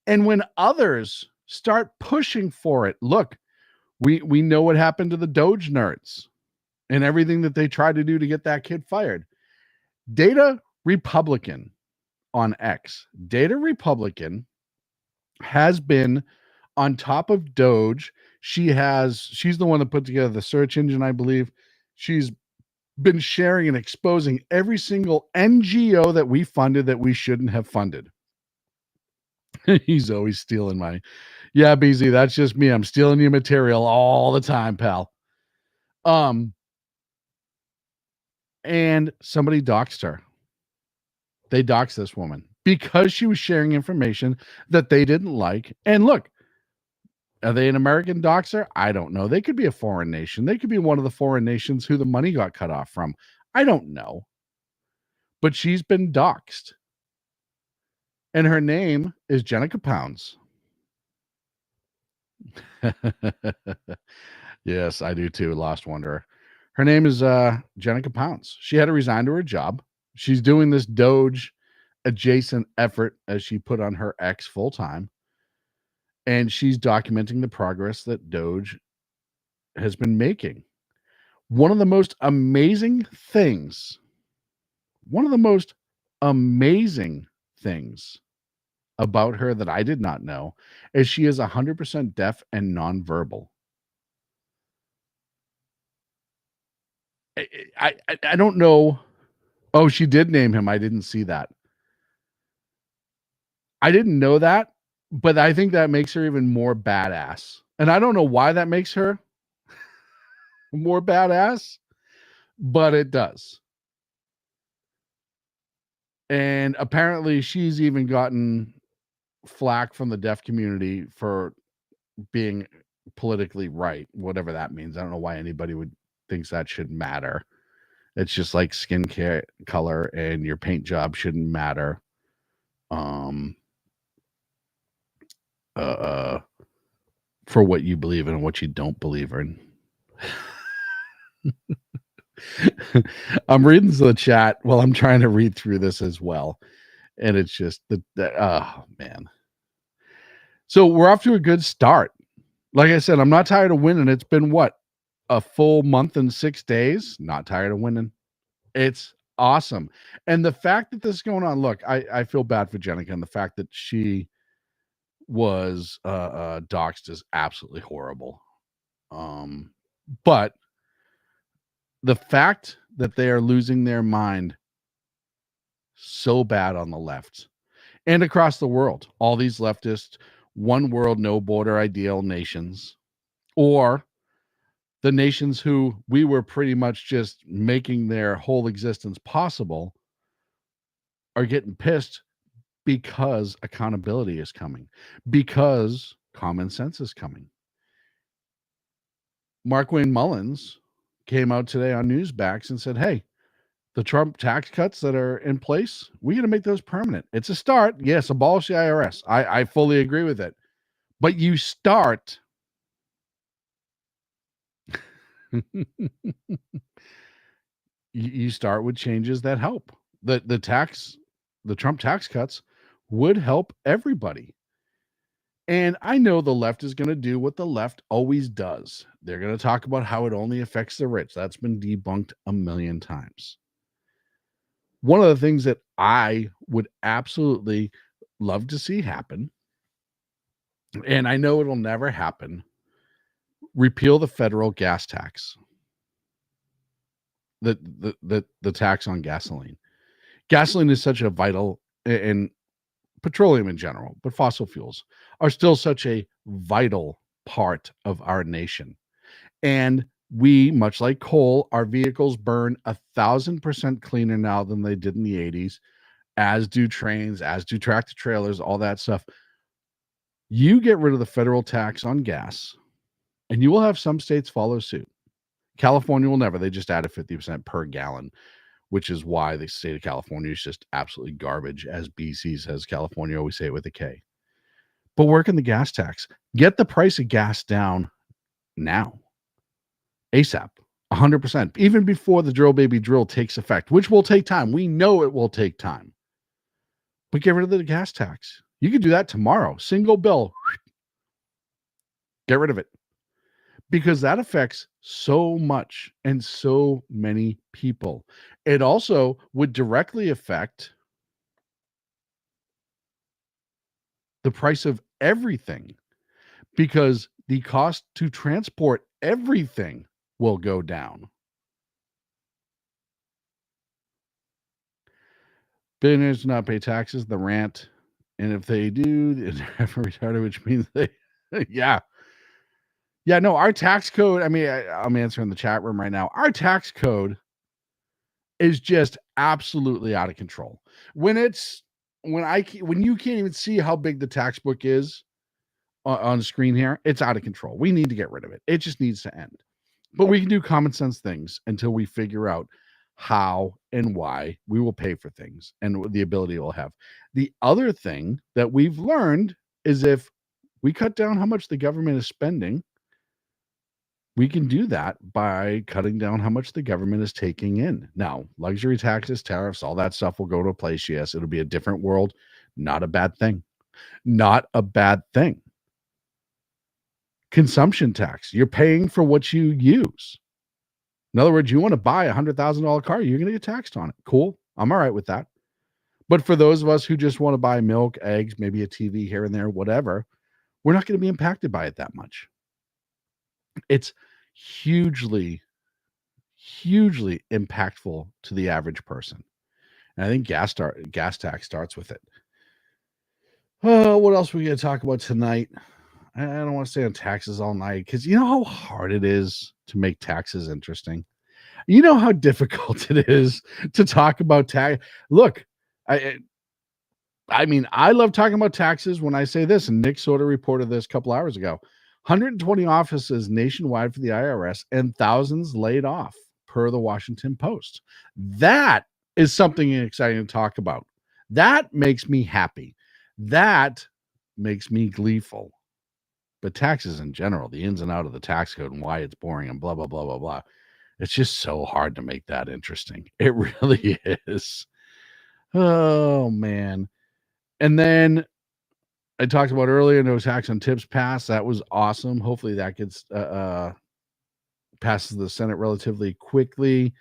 And when others start pushing for it, look, we know what happened to the Doge nerds and everything that they tried to do to get that kid fired. Data Republican on X. Data Republican has been on top of Doge. She's the one that put together the search engine, I believe. She's been sharing and exposing every single NGO that we funded that we shouldn't have funded. He's always stealing my, yeah, BZ, that's just me. I'm stealing your material all the time, pal. And somebody doxed her. They doxed this woman because she was sharing information that they didn't like. And look, are they an American doxer? I don't know. They could be a foreign nation. They could be one of the foreign nations who the money got cut off from. I don't know. But she's been doxed. And her name is Jenica Pounds. Yes, I do too. Lost Wanderer. Her name is Jenica Pounds. She had to resign to her job. She's doing this Doge adjacent effort as she put on her X full time. And she's documenting the progress that Doge has been making. One of the most amazing things about her that I did not know is she is 100% deaf and nonverbal. I don't know. Oh, she did name him. I didn't see that. I didn't know that, but I think that makes her even more badass. And I don't know why that makes her more badass, but it does. And apparently she's even gotten flack from the deaf community for being politically right, whatever that means. I don't know why anybody would thinks that should matter. It's just like skin care color and your paint job shouldn't matter. For what you believe in and what you don't believe in. I'm reading the chat while I'm trying to read through this as well. And it's just oh man. So we're off to a good start. Like I said, I'm not tired of winning. It's been what? A full month and 6 days. Not tired of winning. It's awesome. And the fact that this is going on, look, I feel bad for Jenica, and the fact that she was doxxed is absolutely horrible. But the fact that they are losing their mind so bad on the left and across the world, all these leftist one world, no border ideal nations, or the nations who we were pretty much just making their whole existence possible, are getting pissed because accountability is coming, because common sense is coming. Mark Wayne Mullins came out today on Newsbacks and said, hey, the Trump tax cuts that are in place, we're going to make those permanent. It's a start. Yes, abolish the IRS. I fully agree with it. But you start you start with changes that help. The Trump tax cuts would help everybody. And I know the left is going to do what the left always does. They're going to talk about how it only affects the rich. That's been debunked a million times. One of the things that I would absolutely love to see happen, and I know it'll never happen, repeal the federal gas tax. The tax on gasoline. Gasoline is such a vital, and petroleum in general, but fossil fuels are still such a vital part of our nation. And we, much like coal, our vehicles burn 1,000% cleaner now than they did in the 80s, as do trains, as do tractor trailers, all that stuff. You get rid of the federal tax on gas, and you will have some states follow suit. California will never. They just added 50% per gallon, which is why the state of California is just absolutely garbage. As BC says, California, always say it with a K. But work in the gas tax. Get the price of gas down now. ASAP. 100%. Even before the drill baby drill takes effect, which will take time. We know it will take time. But get rid of the gas tax. You could do that tomorrow. Single bill. Get rid of it. Because that affects so much and so many people. It also would directly affect the price of everything, because the cost to transport everything will go down. Billionaires do not pay taxes, the rant. And if they do, they're retarded, which means they, yeah. Yeah, no, our tax code, I mean, I'm answering the chat room right now. Our tax code is just absolutely out of control. When you can't even see how big the tax book is on the screen here, it's out of control. We need to get rid of it. It just needs to end. But we can do common sense things until we figure out how and why we will pay for things and the ability we'll have. The other thing that we've learned is if We cut down how much the government is spending. We can do that by cutting down how much the government is taking in. Now, luxury taxes, tariffs, all that stuff will go to place. Yes, it'll be a different world. Not a bad thing. Not a bad thing. Consumption tax. You're paying for what you use. In other words, you want to buy a $100,000 car, you're going to get taxed on it. Cool. I'm all right with that. But for those of us who just want to buy milk, eggs, maybe a TV here and there, whatever, we're not going to be impacted by it that much. It's hugely, hugely impactful to the average person. And I think gas tax starts with it. Oh, what else are we going to talk about tonight? I don't want to stay on taxes all night because you know how hard it is to make taxes interesting. You know how difficult it is to talk about tax. Look, I mean, I love talking about taxes when I say this, and Nick sort of reported this a couple hours ago. 120 offices nationwide for the IRS and thousands laid off, per the Washington Post. That is something exciting to talk about. That makes me happy. That makes me gleeful. But taxes in general, the ins and out of the tax code and why it's boring and blah, blah, blah, blah, blah. It's just so hard to make that interesting. It really is. Oh, man. And then I talked about earlier, no tax on tips passed. That was awesome. Hopefully that gets passes the Senate relatively quickly.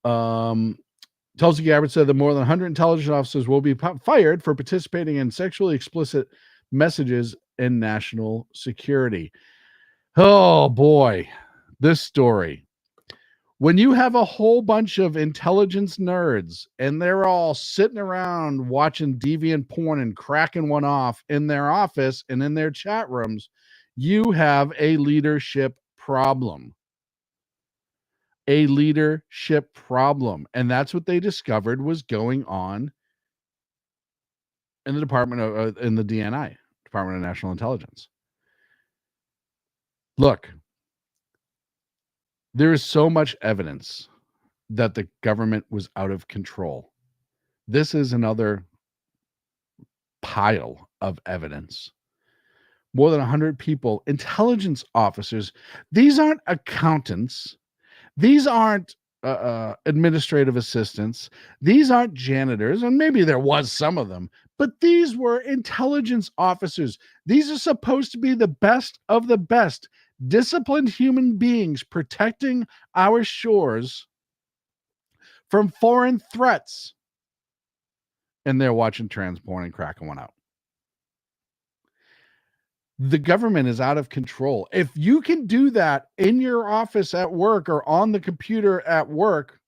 Tulsi Gabbard said that more than 100 intelligence officers will be fired for participating in sexually explicit messages in national security. Oh, boy. This story. When you have a whole bunch of intelligence nerds and they're all sitting around watching deviant porn and cracking one off in their office and in their chat rooms, you have a leadership problem. A leadership problem. And that's what they discovered was going on in the in the DNI, Department of National Intelligence. Look, there is so much evidence that the government was out of control. This is another pile of evidence. More than 100 people, intelligence officers. These aren't accountants. These aren't administrative assistants. These aren't janitors, and maybe there was some of them, but these were intelligence officers. These are supposed to be the best of the best, disciplined human beings protecting our shores from foreign threats. And they're watching trans porn and cracking one out. The government is out of control. If you can do that in your office at work or on the computer at work,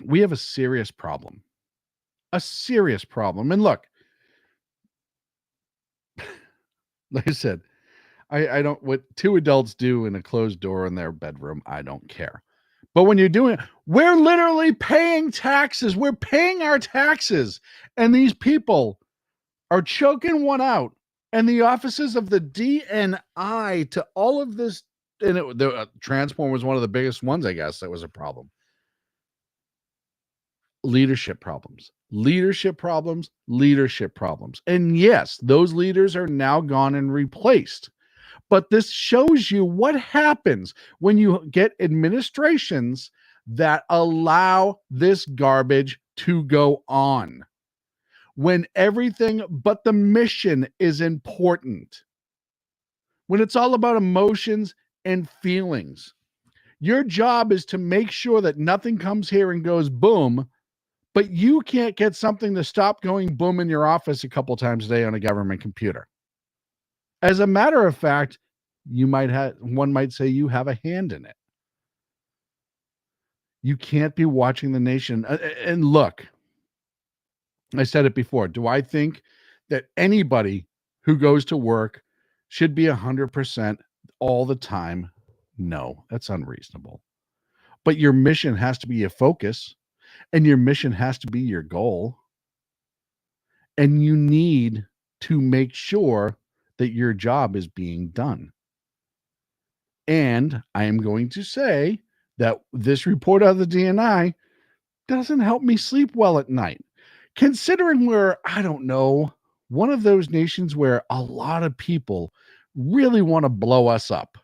we have a serious problem. A serious problem. And look, like I said, I don't, what two adults do in a closed door in their bedroom, I don't care. But when you're doing it, we're literally paying taxes. We're paying our taxes. And these people are choking one out. And the offices of the DNI to all of this, and the transport was one of the biggest ones, I guess, that was a problem. Leadership problems. And yes, those leaders are now gone and replaced. But this shows you what happens when you get administrations that allow this garbage to go on. When everything but the mission is important. When it's all about emotions and feelings. Your job is to make sure that nothing comes here and goes boom, but you can't get something to stop going boom in your office a couple times a day on a government computer. As a matter of fact, one might say you have a hand in it. You can't be watching the nation. And look, I said it before. Do I think that anybody who goes to work should be 100% all the time? No, that's unreasonable. But your mission has to be a focus, and your mission has to be your goal. And you need to make sure that your job is being done. And I am going to say that this report out of the DNI doesn't help me sleep well at night. Considering we're, I don't know, one of those nations where a lot of people really want to blow us up.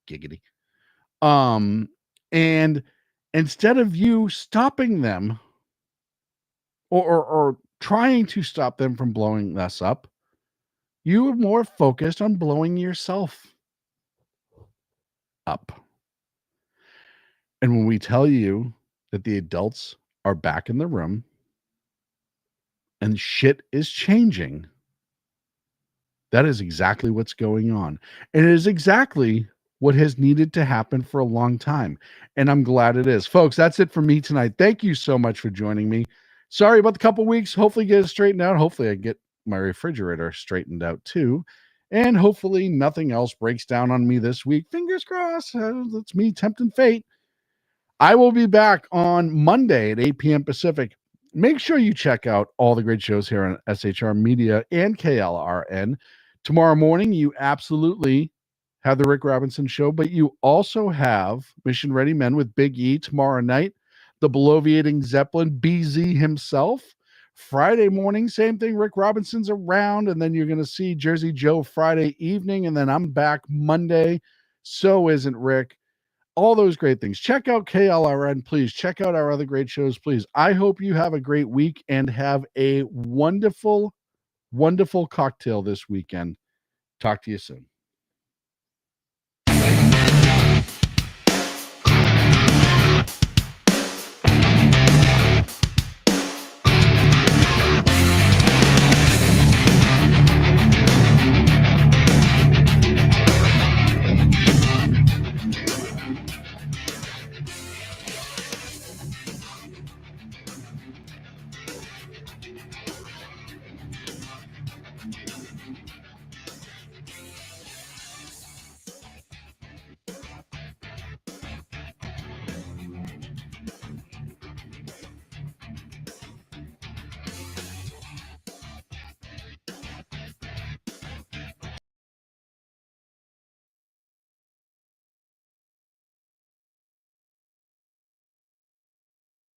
Giggity. And instead of you stopping them or trying to stop them from blowing us up, you are more focused on blowing yourself up. And when we tell you that the adults are back in the room and shit is changing, that is exactly what's going on. And it is exactly what has needed to happen for a long time. And I'm glad it is. Folks, that's it for me tonight. Thank you so much for joining me. Sorry about the couple weeks. Hopefully get it straightened out. Hopefully I get my refrigerator straightened out too. And hopefully nothing else breaks down on me this week. Fingers crossed. That's me tempting fate. I will be back on Monday at 8 p.m. Pacific. Make sure you check out all the great shows here on SHR Media and KLRN. Tomorrow morning, you absolutely have the Rick Robinson Show, but you also have Mission Ready Men with Big E tomorrow night, the bloviating Zeppelin, BZ himself. Friday morning, same thing. Rick Robinson's around, and then you're going to see Jersey Joe Friday evening, and then I'm back Monday. So isn't Rick. All those great things. Check out KLRN, please. Check out our other great shows, please. I hope you have a great week and have a wonderful, wonderful cocktail this weekend. Talk to you soon.